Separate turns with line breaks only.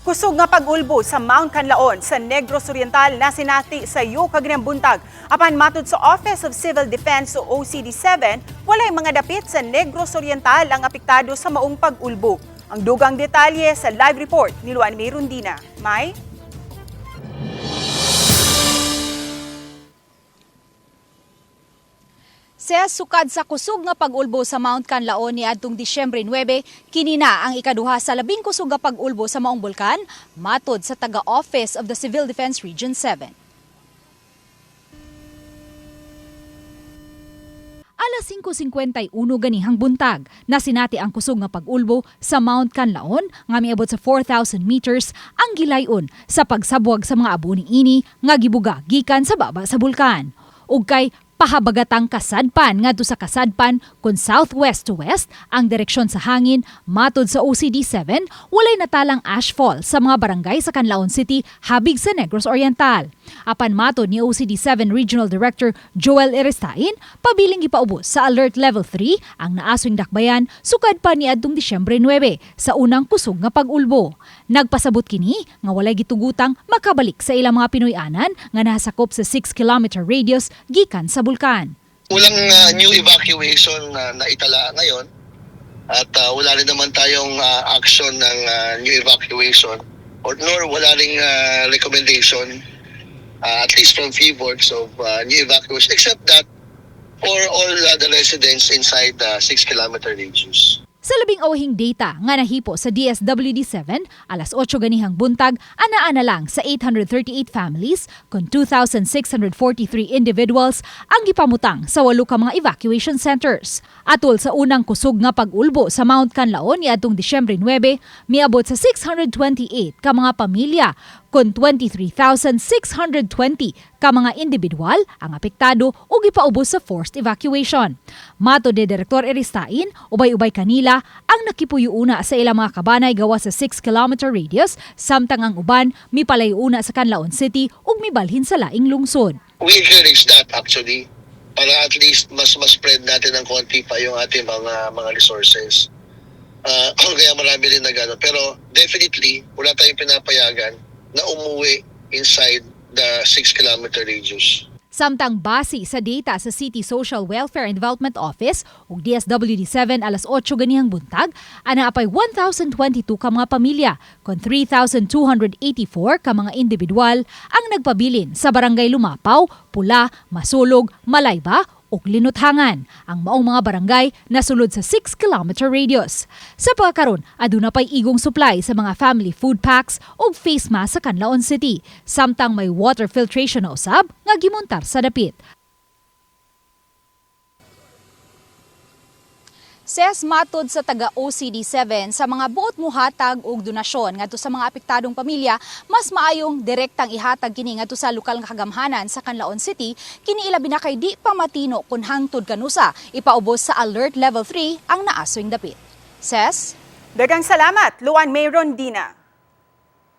Kusog nga pag-ulbo sa Mount Kanlaon sa Negros Oriental nasinati sayo ganihang buntag. Apan matod sa Office of Civil Defense o OCD7, walay mga dapit sa Negros Oriental ang apektado sa maong pag-ulbo. Ang dugang detalye sa live report ni Luan May Rondina. May?
Sa sukad sa kusog nga pag-ulbo sa Mount Kanlaon ni adtong Disyembre 9, kinina ang ikaduha sa labing kusog nga pag-ulbo sa maong bulkan, matod sa taga-Office of the Civil Defense Region 7. Alas 5:51 ganihang buntag, nasinati ang kusog nga pag-ulbo sa Mount Kanlaon nga miabot sa 4,000 meters ang gilayon sa pagsabwag sa mga aboning ini nga gibuga gikan sa baba sa bulkan. Ug kay pahabagatang kasadpan ngadto sa kasadpan kun southwest to west ang direksyon sa hangin, matod sa OCD7 walay natalang ashfall sa mga barangay sa Kanlaon City habig sa Negros Oriental. Apan matod ni OCD7 Regional Director Joel Erestain, pabiling gipaubos sa Alert Level 3 ang naaswing dakbayan sukad pa ni adtong Disyembre 9 sa unang kusog nga pag-ulbo. Nagpasabot kini nga walay gitugutang makabalik sa ilang mga Pinoy-anan nga nasakop sa 6-kilometer radius gikan sa bulkan.
Walang new evacuation na naitala ngayon at wala rin naman tayong action ng new evacuation nor wala ring recommendation at least from FIVORGs of new evacuation except that for all the residents inside the 6-kilometer radius.
Sa labing awahing data nga nahipo sa DSWD7, alas 8 ganihang buntag, ana-ana lang sa 838 families kung 2,643 individuals ang gipamutang sa 8 ka mga evacuation centers. Atol sa unang kusog nga pag-ulbo sa Mount Kanlaon ni adtong Disyembre 9, miabot sa 628 ka mga pamilya kung 23,620 ka mga individual ang apektado o gipaubos sa forced evacuation. Matod ni Direktor Eristain, ubay-ubay kanila ang nakipuyuuna sa ilang mga kabanay gawa sa 6-kilometer radius, samtang ang uban mipalayuna sa Kanlaon City ug mibalhin sa laing lungsod.
We encourage that actually para at least mas spread natin ng konti pa yung ating mga resources. Kaya marami rin nagano, pero definitely wala tayong pinapayagan na umuwi inside the 6-kilometer radius.
Samtang base sa data sa City Social Welfare and Development Office ug DSWD7 alas 8 ganihang buntag, ana apay 1,022 ka mga pamilya kon 3,284 ka mga individual ang nagpabilin sa Barangay Lumapaw, Pula, Masulog, Malayba ug Linuthangan, ang maong mga barangay na sulod sa 6-kilometer radius. Sa pagkakaroon, aduna pay igong supply sa mga family food packs ug face mask sa Kanlaon City, samtang may water filtration na usab nga gimontar sa dapit. Ses matod sa taga-OCD7 sa mga buot muhatag og donasyon ngadto sa mga apektadong pamilya, mas maayong direktang ihatag kini ngadto sa lokal nga kagamhanan sa Kanlaon City, kini ilabi na kay di pa matino kun hangtod kanusa ipaubos sa Alert Level 3 ang naaswing dapit. Ses,
Daghang salamat, Luan May Rondina.